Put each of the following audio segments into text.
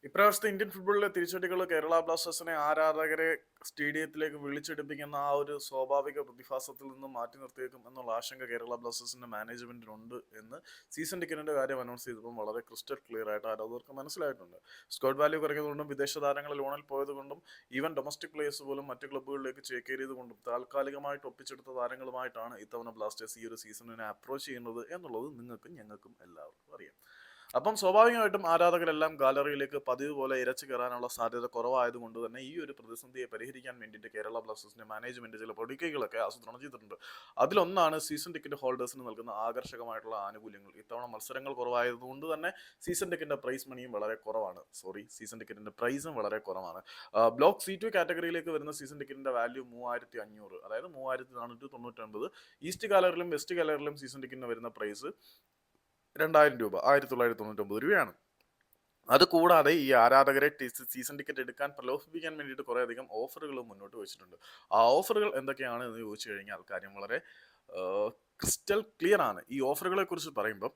ഇപ്രാവശ്യത്തെ ഇന്ത്യൻ ഫുട്ബോളിലെ തിരിച്ചടികൾ കേരള ബ്ലാസ്റ്റേഴ്സിനെ ആരാധകരെ സ്റ്റേഡിയത്തിലേക്ക് വിളിച്ചെടുപ്പിക്കുന്ന ആ ഒരു സ്വാഭാവിക പ്രതിഭാസത്തിൽ നിന്നും മാറ്റി നിർത്തിയേക്കും എന്നുള്ള ആശങ്ക കേരള ബ്ലാസ്റ്റേഴ്സിന്റെ മാനേജ്മെന്റിനുണ്ട് എന്ന് സീസൺ ടിക്കറ്റിന്റെ കാര്യം അനൗൺസ് ചെയ്തപ്പോൾ വളരെ ക്രിസ്റ്റൽ ക്ലിയർ ആയിട്ട് ആരാധകർക്ക് മനസ്സിലായിട്ടുണ്ട്. സ്ക്വാഡ് വാല്യൂ കുറഞ്ഞതുകൊണ്ടും വിദേശ താരങ്ങൾ ലോണിൽ പോയതുകൊണ്ടും ഈവൻ ഡൊമസ്റ്റിക് പ്ലേയേഴ്സ് പോലും മറ്റ് ക്ലബ്ബുകളിലേക്ക് ചേക്കേറിയത് കൊണ്ടും താൽക്കാലികമായിട്ട് ഒപ്പിച്ചെടുത്ത താരങ്ങളുമായിട്ടാണ് ഇത്തവണ ബ്ലാസ്റ്റേഴ്സ് ഈ ഒരു സീസണിനെ അപ്രോച്ച് ചെയ്യുന്നത് എന്നുള്ളത് നിങ്ങൾക്കും ഞങ്ങൾക്കും എല്ലാവർക്കും അറിയാം. അപ്പം സ്വാഭാവികമായിട്ടും ആരാധകരെല്ലാം ഗാലറിയിലേക്ക് പതിവ് പോലെ ഇരച്ചു കയറാനുള്ള സാധ്യത കുറവായതുകൊണ്ട് തന്നെ ഈ ഒരു പ്രതിസന്ധിയെ പരിഹരിക്കാൻ വേണ്ടിയിട്ട് കേരള ബ്ലാസ്റ്റേഴ്സിന്റെ മാനേജ്മെന്റ് ചില പൊടിക്കൈകളൊക്കെ ആസൂത്രണം ചെയ്തിട്ടുണ്ട്. അതിലൊന്നാണ് സീസൺ ടിക്കറ്റ് ഹോൾഡേഴ്സിന് നൽകുന്ന ആകർഷകമായിട്ടുള്ള ആനുകൂല്യങ്ങൾ. ഇത്തവണ മത്സരങ്ങൾ കുറവായതുകൊണ്ട് തന്നെ സീസൺ ടിക്കറ്റിന്റെ പ്രൈസ് മണിയും വളരെ കുറവാണ്. സീസൺ ടിക്കറ്റിന്റെ പ്രൈസും വളരെ കുറവാണ്. ബ്ലോക്ക് C2 കാറ്റഗറിയിലേക്ക് വരുന്ന സീസൺ ടിക്കറ്റിന്റെ വാല്യൂ 3500, അതായത് 3499. ഈസ്റ്റ് ഗാലറിയിലും വെസ്റ്റ് ഗാലറിയിലും സീസൺ ടിക്കറ്റിന് വരുന്ന പ്രൈസ് 2000 രൂപ, 1999 രൂപയാണ്. അതുകൂടാതെ ഈ ആരാധകരെ സീസൺ ടിക്കറ്റ് എടുക്കാൻ പ്രലോഭിപ്പിക്കാൻ വേണ്ടിയിട്ട് കുറേ അധികം ഓഫറുകൾ മുന്നോട്ട് വെച്ചിട്ടുണ്ട്. ആ ഓഫറുകൾ എന്തൊക്കെയാണ് എന്ന് ചോദിച്ചു കഴിഞ്ഞാൽ കാര്യം വളരെ ക്രിസ്റ്റൽ ക്ലിയർ ആണ്. ഈ ഓഫറുകളെ കുറിച്ച് പറയുമ്പോൾ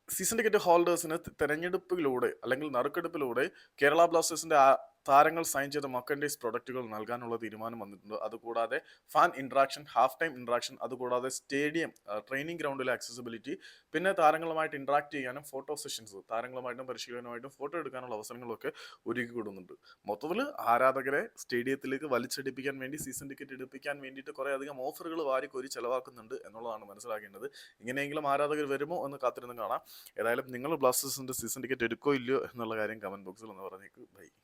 സീസൺ ടിക്കറ്റ് ഹോൾഡേഴ്സിന് തെരഞ്ഞെടുപ്പിലൂടെ അല്ലെങ്കിൽ നറുക്കെടുപ്പിലൂടെ കേരള ബ്ലാസ്റ്റേഴ്സിന്റെ താരങ്ങൾ സൈൻ ചെയ്ത മക്കൻഡേസ് പ്രൊഡക്റ്റുകൾ നൽകാനുള്ള തീരുമാനം വന്നിട്ടുണ്ട്. അതുകൂടാതെ fan interaction, half time interaction, അതുകൂടാതെ സ്റ്റേഡിയം ട്രെയിനിങ് ഗ്രൗണ്ടിലെ ആക്സസിബിലിറ്റി, പിന്നെ താരങ്ങളുമായിട്ട് ഇൻട്രാക്ട് ചെയ്യാനും ഫോട്ടോ സെഷൻസ്, താരങ്ങളുമായിട്ടും പരിശീലനമായിട്ടും ഫോട്ടോ എടുക്കാനുള്ള അവസരങ്ങളൊക്കെ ഒരുക്കി കൊടുക്കുന്നുണ്ട്. മൊത്തത്തിൽ ആരാധകരെ സ്റ്റേഡിയത്തിലേക്ക് വലിച്ചടിപ്പിക്കാൻ വേണ്ടി സീസൺ ടിക്കറ്റ് എടുപ്പിക്കാൻ വേണ്ടിയിട്ട് കുറേ അധികം ഓഫറുകൾ വാരിക്കോരി ചെലവാക്കുന്നുണ്ട് എന്നുള്ളതാണ് മനസ്സിലാക്കേണ്ടത്. ഇങ്ങനെയെങ്കിലും ആരാധകർ വരുമോ എന്ന് കാത്തിരുന്ന് കാണാം. ഏതായാലും നിങ്ങൾ ബ്ലാസ്റ്റേഴ്സിന്റെ സീസൺ ടിക്കറ്റ് എടുക്കോ ഇല്ലയോ എന്നുള്ള കാര്യം കമന്റ് ബോക്സിൽ ഒന്ന് പറഞ്ഞേക്ക്. ബൈ.